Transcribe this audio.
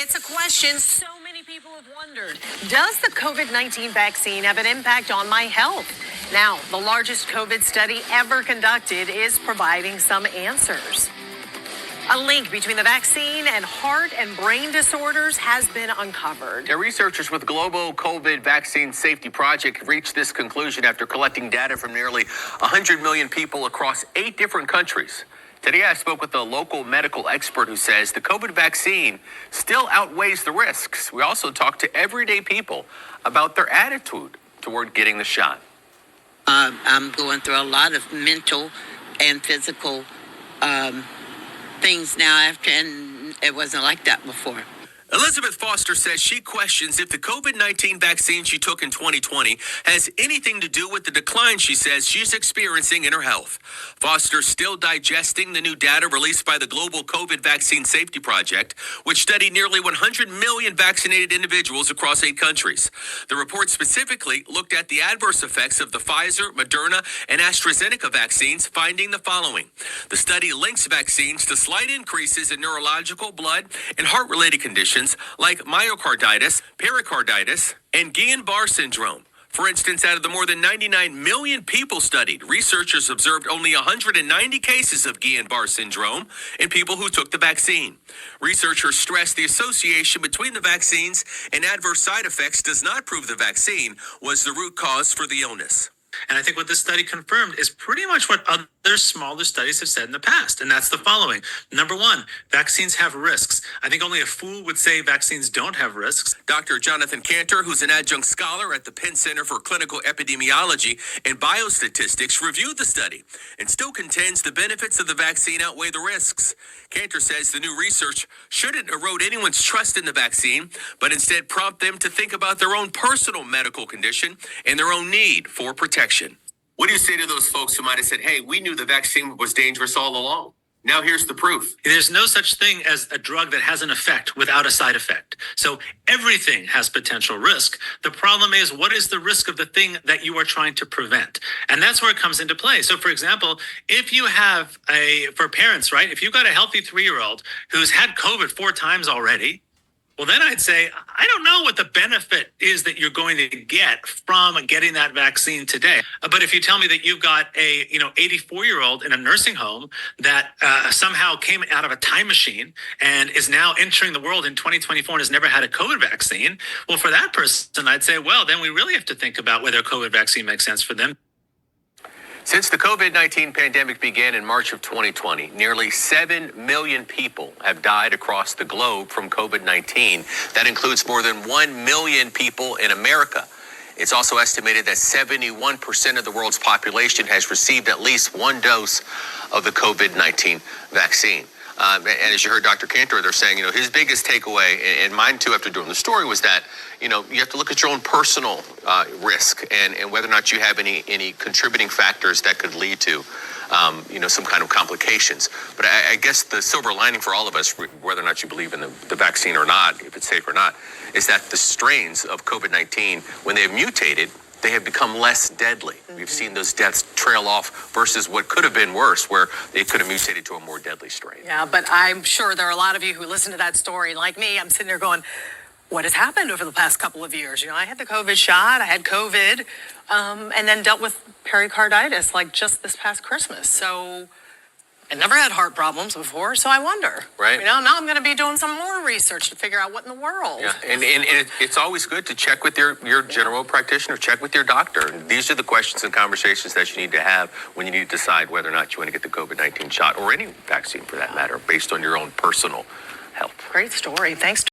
It's a question so many people have wondered. Does the COVID-19 vaccine have an impact on my health? Now, the largest COVID study ever conducted is providing some answers. A link between the vaccine and heart and brain disorders has been uncovered. Now, researchers with Global COVID Vaccine Safety Project reached this conclusion after collecting data from nearly 100 million people across 8 different countries. Today, I spoke with a local medical expert who says the COVID vaccine still outweighs the risks. We also talked to everyday people about their attitude toward getting the shot. I'm going through a lot of mental and physical things now and it wasn't like that before. Elizabeth Foster says she questions if the COVID-19 vaccine she took in 2020 has anything to do with the decline she says she's experiencing in her health. Foster's still digesting the new data released by the Global COVID Vaccine Safety Project, which studied nearly 100 million vaccinated individuals across 8 countries. The report specifically looked at the adverse effects of the Pfizer, Moderna, and AstraZeneca vaccines, finding the following. The study links vaccines to slight increases in neurological, blood, and heart-related conditions like myocarditis, pericarditis, and Guillain-Barré syndrome. For instance, out of the more than 99 million people studied, researchers observed only 190 cases of Guillain-Barré syndrome in people who took the vaccine. Researchers stressed the association between the vaccines and adverse side effects does not prove the vaccine was the root cause for the illness. And I think what this study confirmed is pretty much what other smaller studies have said in the past. And that's the following. Number one, vaccines have risks. I think only a fool would say vaccines don't have risks. Dr. Jonathan Cantor, who's an adjunct scholar at the Penn Center for Clinical Epidemiology and Biostatistics, reviewed the study and still contends the benefits of the vaccine outweigh the risks. Cantor says the new research shouldn't erode anyone's trust in the vaccine, but instead prompt them to think about their own personal medical condition and their own need for protection. What do you say to those folks who might have said, hey, we knew the vaccine was dangerous all along? Now here's the proof. There's no such thing as a drug that has an effect without a side effect. So everything has potential risk. The problem is, what is the risk of the thing that you are trying to prevent? And that's where it comes into play. So for example, if you have for parents, right, if you've got a healthy 3-year-old who's had COVID 4 times already, well, then I'd say, I don't know what the benefit is that you're going to get from getting that vaccine today. But if you tell me that you've got a 84-year-old in a nursing home that somehow came out of a time machine and is now entering the world in 2024 and has never had a COVID vaccine, well, for that person, I'd say, well, then we really have to think about whether a COVID vaccine makes sense for them. Since the COVID-19 pandemic began in March of 2020, nearly 7 million people have died across the globe from COVID-19. That includes more than 1 million people in America. It's also estimated that 71% of the world's population has received at least 1 dose of the COVID-19 vaccine. And as you heard Dr. Cantor, they're saying, his biggest takeaway, and mine too after doing the story, was that, you have to look at your own personal risk and whether or not you have any contributing factors that could lead to, some kind of complications. But I guess the silver lining for all of us, whether or not you believe in the vaccine or not, if it's safe or not, is that the strains of COVID-19, when they have mutated, they have become less deadly. We've seen those deaths trail off versus what could have been worse, where they could have mutated to a more deadly strain. Yeah, but I'm sure there are a lot of you who listen to that story. Like me, I'm sitting there going, what has happened over the past couple of years? I had the COVID shot, I had COVID, and then dealt with pericarditis like just this past Christmas. So I never had heart problems before, so I wonder. Right. Now I'm going to be doing some more research to figure out what in the world. Yeah, and it's always good to check with your general practitioner, check with your doctor. And these are the questions and conversations that you need to have when you need to decide whether or not you want to get the COVID-19 shot or any vaccine for that matter, based on your own personal health. Great story. Thanks.